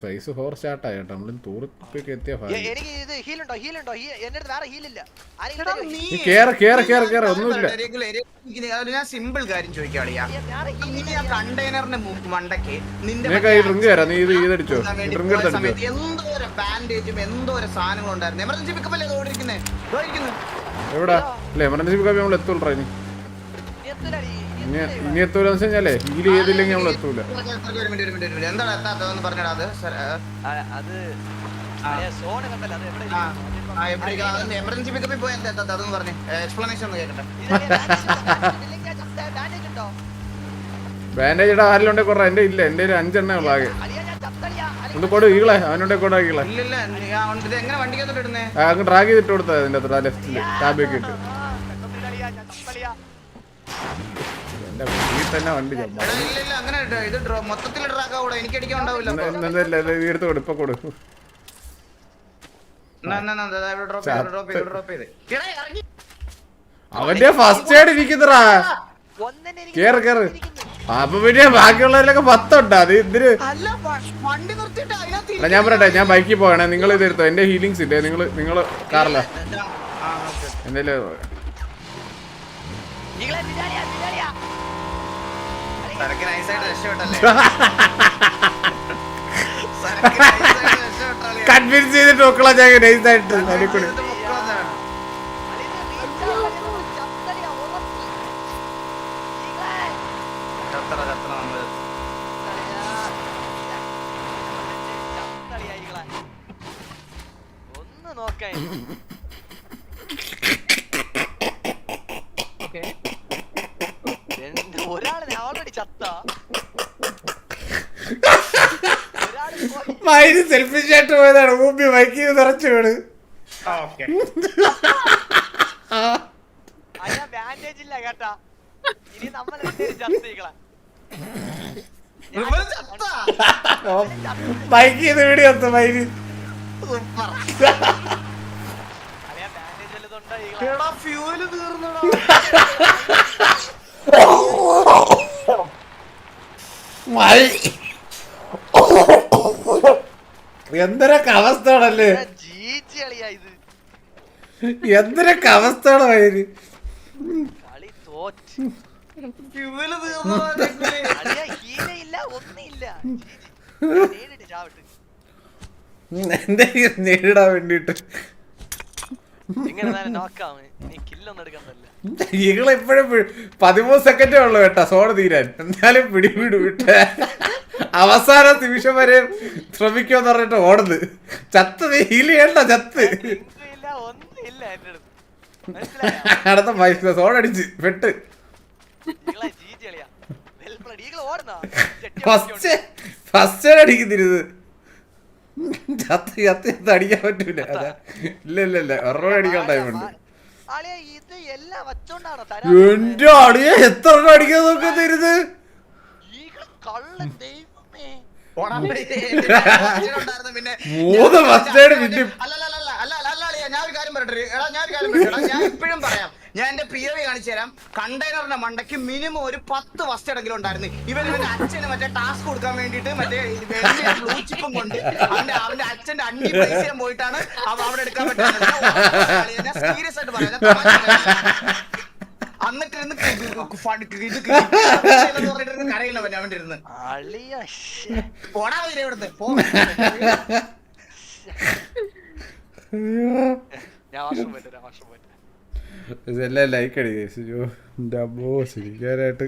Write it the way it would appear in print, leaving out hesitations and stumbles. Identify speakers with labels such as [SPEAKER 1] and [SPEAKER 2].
[SPEAKER 1] Face 4 start ആയിട്ടോ നമ്മൾ തൂർപ്പിക്ക് എത്തിയ
[SPEAKER 2] എനിക്ക് ഇത് ഹീലുണ്ടോ എന്റെ അടുത്ത് വേറെ ഹീലില്ല
[SPEAKER 1] ഒന്നുമില്ല.
[SPEAKER 3] ഞാൻ സിമ്പിൾ കാര്യം ചോദിക്കാളിയാ കണ്ടെയ്നറിന്റെ മണ്ടക്ക് നിന്റെ
[SPEAKER 1] ഡ്രിങ്ക് തരാം, നീ ഇത് ഇതടിച്ചോ, ഡ്രിങ്ക് എടുത്തടിച്ചോ.
[SPEAKER 3] എന്തോരം ബാൻഡേജും എന്തോരം സാധനങ്ങളും ഉണ്ടായിരുന്നു. എമർജൻസി പിക്കപ്പ് അല്ലേ ഓടിയിരിക്കുന്നത്?
[SPEAKER 1] എവിടാ അല്ല എമർജൻസി പിക്കപ്പ് നമ്മൾ എത്തൂല ഇനി എത്തൂല വെച്ചാലേ ഹീൽ ചെയ്തില്ലെങ്കിൽ നമ്മൾ എത്തൂല.
[SPEAKER 3] എന്താണ് എത്താത്തതെന്ന് പറഞ്ഞാ എമർജൻസി പിക്കപ്പിൽ പോയി എന്താ എത്താത്ത അതൊന്ന് പറഞ്ഞേ, എക്സ്പ്ലനേഷൻ ഒന്ന് കേൾക്കട്ടെ.
[SPEAKER 1] ബാൻഡേജ് ഇടാ ആരിലുണ്ടെ കുറേ എന്റെ ഇല്ല, എന്റെ ഒരു 5 എണ്ണ ഉള്ള ആകെ. ഒന്ന് കൊടു ഈകളെ അവനുണ്ടെ കൂടെ ഈകളെ
[SPEAKER 3] എങ്ങനെ വണ്ടിക്കകത്തോട്ട് ഇടുന്നേ?
[SPEAKER 1] അങ്ങ് ഡ്രാഗ് ചെയ്തിട്ട് കൊടുത്താൽ അതിന്റെ അത്ര ലെഫ്റ്റില് ടാബൊക്കെ ഇട്ട് എന്റെ വീട്ടിൽ തന്നെ വണ്ടി
[SPEAKER 3] അങ്ങനെ ഇത് മൊത്തത്തിൽ ഡ്രാഗ് ആവൂടെ, എനിക്ക് അടിക്കാൻ ഉണ്ടാവില്ല.
[SPEAKER 1] എടുത്ത് കൊടു, ഇപ്പൊ കൊടു. അവന്റെ ഫസ്റ്റ് എയ്ഡ് ഇരിക്കുന്നറാ, കേറ് കേറ്. അപ്പൊ പിന്നെ ബാക്കിയുള്ളവരിലൊക്കെ 10 ഉണ്ടാ. അത് എന്തിന് ഞാൻ പറയട്ടെ, ഞാൻ ബൈക്കിൽ പോകണേ, നിങ്ങൾ ഇത് എടുത്തോ. എന്റെ ഹീലിങ്സ് ഇല്ലേ, നിങ്ങള് കാറില എന്തേലും കൺവിൻസ് ചെയ്തിട്ട് നോക്കളാ ഞാൻ നൈസായിട്ട് അടിക്കൂടി. മൈന് സെൽഫിഷ് ആയിട്ട് പോയതാണ്, ഊപ്പി ബൈക്കിൽ നിറച്ചു വീണ്. ബൈക്ക് ചെയ്ത് വീഡിയോ എടുത്തു മൈന്. എന്തൊരൊക്കെ അവസ്ഥയാണല്ലേ, എന്തൊരൊക്കെ അവസ്ഥയാണ് മൈന്. എന്തെങ്കിലും നേരിടാൻ വേണ്ടിട്ട് ഈകളെപ്പോഴും 13 സെക്കൻഡേ ഉള്ളു കേട്ടാ സോണ തീരാൻ. എന്നാലും പിടിപിടി വിട്ട് അവസാന നിമിഷം വരെ ശ്രമിക്കുമെന്ന് പറഞ്ഞിട്ട് ഓടുന്നത്. ചത്ത് നീ ഹീൽ ചെയ്യണ്ട, ചത്ത് അടുത്ത പൈസ സോണടിച്ച് പെട്ട് ഫസ്റ്റ് അടിക്കുന്നിരുത്. ചത്ത് ചത്ത് ചത്ത് അടിക്കാൻ പറ്റൂല. ഇല്ല ഒരെണ്ണം അടിക്കാൻ ടൈമുണ്ട്. എന്റെ അടിയെ എത്ര എണ്ണം അടിക്കാൻ നോക്കുന്നിരുത്. 3 ഫസ്റ്റ് എയ്ഡ് പിന്നെ
[SPEAKER 3] ഞാൻ ഇപ്പോഴും പറയാം, ഞാൻ എന്റെ POV കാണിച്ചു തരാം. കണ്ടെയ്നറിന്റെ മണ്ടയ്ക്ക് മിനിമം ഒരു 10 ഫസ്റ്റ് എയ്ഡെങ്കിലും ഉണ്ടായിരുന്നു. ഇവന്റെ അച്ഛന് മറ്റേ ടാസ്ക് കൊടുക്കാൻ വേണ്ടിട്ട് മറ്റേ ബ്ലൂ ചിപ്പും കൊണ്ട് അവന്റെ അച്ഛന്റെ അണ്ടി പൈസ പോയിട്ടാണ് അവിടെ എടുക്കാൻ പറ്റുന്നത്. ഞാൻ സീരിയസ് ആയിട്ട് പറയാം. എന്നിട്ടിരുന്ന് കരയില്ല അവന്റെ ഇരുന്ന് പോടാ ഇവിടുന്ന് പോ.
[SPEAKER 1] ഇതെല്ലാം ലൈക്ക് അടിക്കാനായിട്ട്